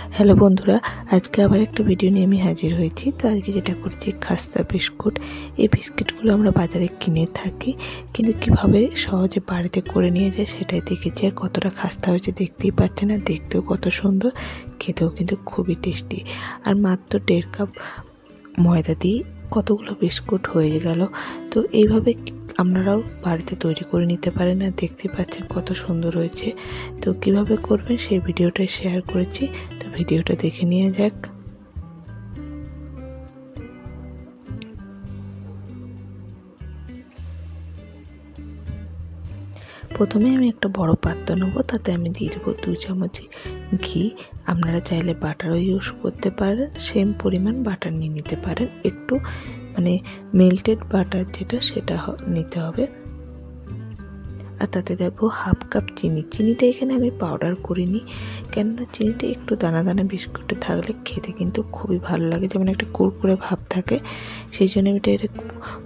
Hello বন্ধুরা, আজকে আবার একটা ভিডিও নিয়ে আমি হাজির হয়েছি। তো আজকে যেটা করছি খাস্তা বিস্কুট। এই বিস্কুটগুলো আমরা বাজারে কিনে থাকি, কিন্তু কিভাবে সহজে বাড়িতে করে নিয়ে যায় সেটাই দেখেছি। আর কতটা খাস্তা হয়েছে দেখতেই পাচ্ছেন, না দেখতেও কত সুন্দর, খেতেও কিন্তু খুবই টেস্টি। আর মাত্র 1.5 কাপ ময়দা দিয়ে কতগুলো বিস্কুট হয়ে গেল। তো এইভাবে আপনারাও বাড়িতে তৈরি করে নিতে পারেন। আর দেখতে পাচ্ছেন কত সুন্দর হয়েছে। তো কিভাবে করবেন সেই ভিডিওটা শেয়ার করেছি, তো ভিডিওটা দেখে নিয়ে যাক। প্রথমে আমি একটা বড় পাত্র নেব, তাতে আমি দিয়ে দেবো 2 চামচ ঘি। আপনারা চাইলে বাটারও ইউজ করতে পারেন, সেম পরিমাণ বাটার নিয়ে নিতে পারেন। একটু মেল্টেড বাটার যেটা সেটা নিতে হবে। আর তাতে দেবো 1/2 কাপ চিনি। চিনিটা এখানে আমি পাউডার করিনি, কেননা চিনিটা একটু দানা দানা বিস্কুটে থাকলে খেতে কিন্তু খুবই ভালো লাগে, যেমন একটা কুরকুরে ভাব থাকে। সেই জন্য আমি এটা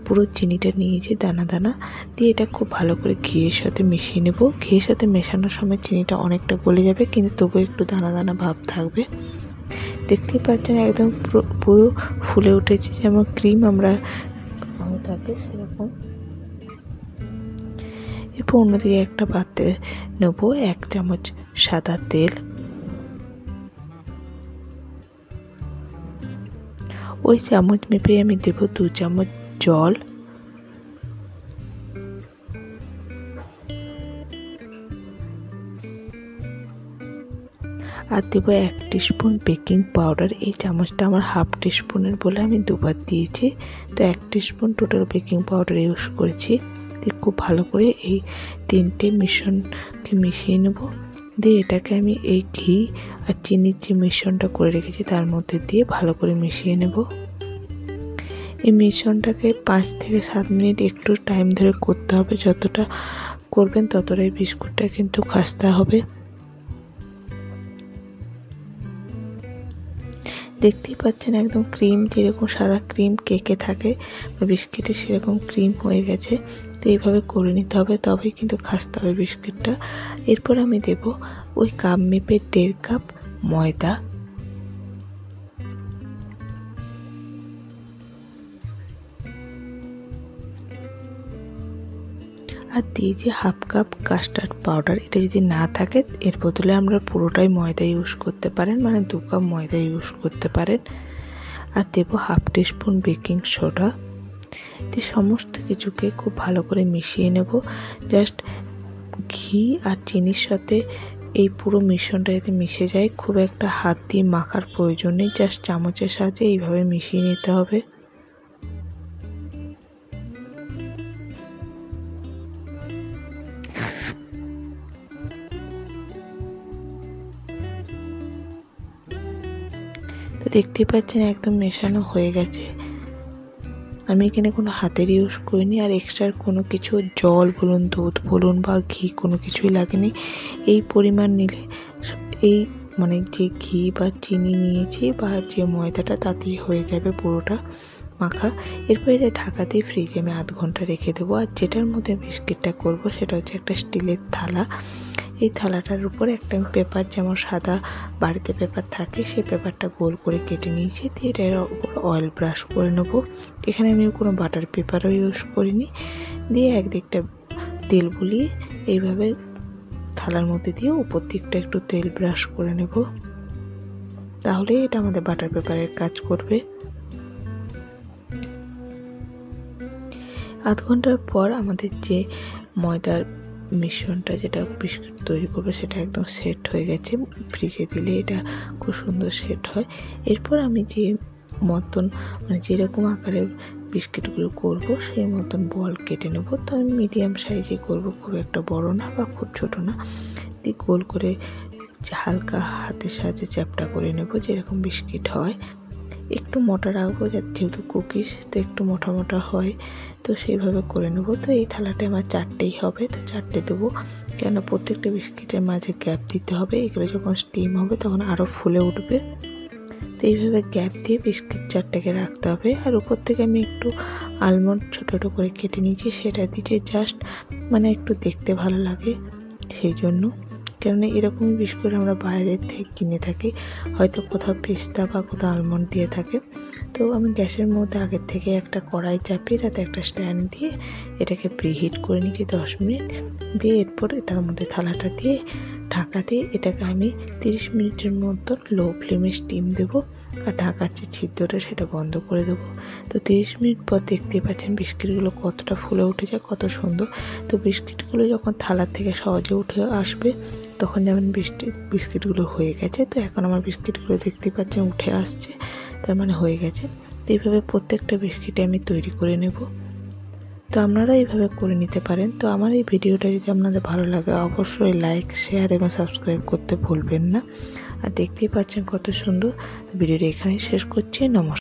পুরো চিনিটা নিয়েছি দানা দানা দিয়ে। এটা খুব ভালো করে ঘিয়ের সাথে মিশিয়ে নেব। ঘিয়ের সাথে মেশানোর সময় চিনিটা অনেকটা গলে যাবে, কিন্তু তবু একটু দানা দানা ভাব থাকবে। দেখতেই পাচ্ছেন একদম পুরো ফুলে উঠেছে, যেমন ক্রিম আমরা থাকে সেরকম। এরপর অন্যদিকে একটা পাত্রে নেব 1 চামচ সাদা তেল। ওই চামচ মেপে আমি দেব 2 চামচ জল। আর দেবো 1 টিস্পুন বেকিং পাউডার। এই চামচটা আমার 1/2 টিস্পুনের বলে আমি দুবার দিয়েছি, তো 1 teaspoon total baking powder use করেছি। খুব ভালো করে এই 3টে মিশ্রণকে মিশিয়ে নেব। দিয়ে এটাকে আমি এই ঘি আর চিনির যে মিশ্রণটা করে রেখেছি তার মধ্যে দিয়ে ভালো করে মিশিয়ে নেব। এই মিশ্রণটাকে 5 থেকে 7 মিনিট একটু টাইম ধরে করতে হবে। যতটা করবেন ততটাই বিস্কুটটা কিন্তু খাস্তা হবে। দেখতেই পাচ্ছেন একদম ক্রিম, যেরকম সাদা ক্রিম কেকে থাকে বা বিস্কিটে, সেরকম ক্রিম হয়ে গেছে। তো এইভাবে করে নিতে হবে, তবেই কিন্তু খাস্তা হবে বিস্কিটটা। এরপর আমি দেব ওই কাপ মেপে 1.5 কাপ ময়দা। আর দিয়েছি 1/2 কাপ কাস্টার্ড পাউডার। এটা যদি না থাকে এর বদলে আমরা পুরোটাই ময়দা ইউজ করতে পারেন, 2 কাপ ময়দা ইউজ করতে পারেন। আর দেব 1/2 টিস্পুন বেকিং সোডা। দিয়ে সমস্ত কিছুকে খুব ভালো করে মিশিয়ে নেব। জাস্ট ঘি আর চিনির সাথে এই পুরো মিশ্রণটা যাতে মিশে যায়, খুব একটা হাত দিয়ে মাখার প্রয়োজন নেই, জাস্ট চামচের সাহায্যে এইভাবে মিশিয়ে নিতে হবে। তো দেখতেই পাচ্ছেন একদম মেশানো হয়ে গেছে। আমি এখানে কোনো হাতের ইউজ করিনি, আর এক্সট্রা কোনো কিছু জল বলুন, দুধ বলুন বা ঘি কোনো কিছুই লাগেনি। এই পরিমাণ নিলে এই যে ঘি বা চিনি নিয়েছি বা যে ময়দাটা তাতেই হয়ে যাবে পুরোটা মাখা। এরপর এটা ঢাকা দিয়ে ফ্রিজে আমি 1/2 ঘন্টা রেখে দেবো। আর যেটার মধ্যে বিস্কিটটা করব সেটা হচ্ছে একটা স্টিলের থালা। এই থালাটার উপর একটা পেপার, যেমন সাদা বাড়িতে পেপার থাকে, সেই পেপারটা গোল করে কেটে নিয়েছি। দিয়ে এটার উপর অয়েল ব্রাশ করে নেব। এখানে আমি কোনো বাটার পেপারও ইউজ করিনি। দিয়ে একদিকটা তেল বুলিয়ে এইভাবে থালার মধ্যে দিয়ে উপর দিকটা একটু তেল ব্রাশ করে নেব, তাহলে এটা আমাদের বাটার পেপারের কাজ করবে। 1/2 ঘন্টার পর আমাদের যে ময়দার মিশ্রণটা, যেটা বিস্কুট তৈরি করবে, সেটা একদম সেট হয়ে গেছে। ফ্রিজে দিলে এটা খুব সুন্দর সেট হয়। এরপর আমি যে মতন যেরকম আকারের বিস্কিটগুলো করব সেই মতন বল কেটে নেব। তো আমি মিডিয়াম সাইজে করব, খুব একটা বড় না বা খুব ছোট না। দিয়ে গোল করে হালকা হাতের সাহায্যে চ্যাপটা করে নেব, যেরকম বিস্কিট হয়। একটু মোটা রাখবো, যেহেতু কুকিজ তো একটু মোটা মোটা হয়, তো সেইভাবে করে নেব। তো এই থালাটায় আমার 4টেই হবে, তো 4টে দেবো, কেন প্রত্যেকটা বিস্কিটের মাঝে গ্যাপ দিতে হবে। এগুলো যখন স্টিম হবে তখন আরও ফুলে উঠবে। তো এইভাবে গ্যাপ দিয়ে বিস্কিট 4টেকে রাখতে হবে। আর উপর থেকে আমি একটু আলমন্ড ছোটো ছোটো করে কেটে নিয়েছি, সেটা দিয়েছি জাস্ট একটু দেখতে ভালো লাগে সেই জন্য। কেননা এরকমই বিস্কুট আমরা বাইরের থেকে কিনে থাকি, হয়তো কোথাও পেস্তা বা কোথাও আলমন্ড দিয়ে থাকে। তো আমি গ্যাসের মধ্যে আগের থেকে একটা কড়াই চাপিয়ে তাতে একটা স্ট্যান্ড দিয়ে এটাকে প্রিহিট করে নিচ্ছি 10 মিনিট, দিয়ে এরপরে তার মধ্যে থালাটা দিয়ে ঢাকা দিয়ে এটাকে আমি 30 মিনিটের মতো লো ফ্লেমে স্টিম দেবো, আর ঢাকার যে ছিদ্রটা সেটা বন্ধ করে দেবো। তো 30 মিনিট পর দেখতেই পাচ্ছেন বিস্কিটগুলো কতটা ফুলে উঠে যায়, কত সুন্দর। তো বিস্কিটগুলো যখন থালার থেকে সহজে উঠে আসবে তখন যেমন বিস্কিটগুলো হয়ে গেছে। তো এখন আমার বিস্কিটগুলো দেখতেই পাচ্ছেন উঠে আসছে, তার মানে হয়ে গেছে। তো এইভাবে প্রত্যেকটা বিস্কিটে আমি তৈরি করে নেব। তো আপনারা এইভাবে করে নিতে পারেন। তো আমার এই ভিডিওটা যদি আপনাদের ভালো লাগে অবশ্যই লাইক, শেয়ার এবং সাবস্ক্রাইব করতে ভুলবেন না। আর দেখতেই পাচ্ছেন কত সুন্দর। ভিডিওটা এখানেই শেষ করছি। নমস্কার।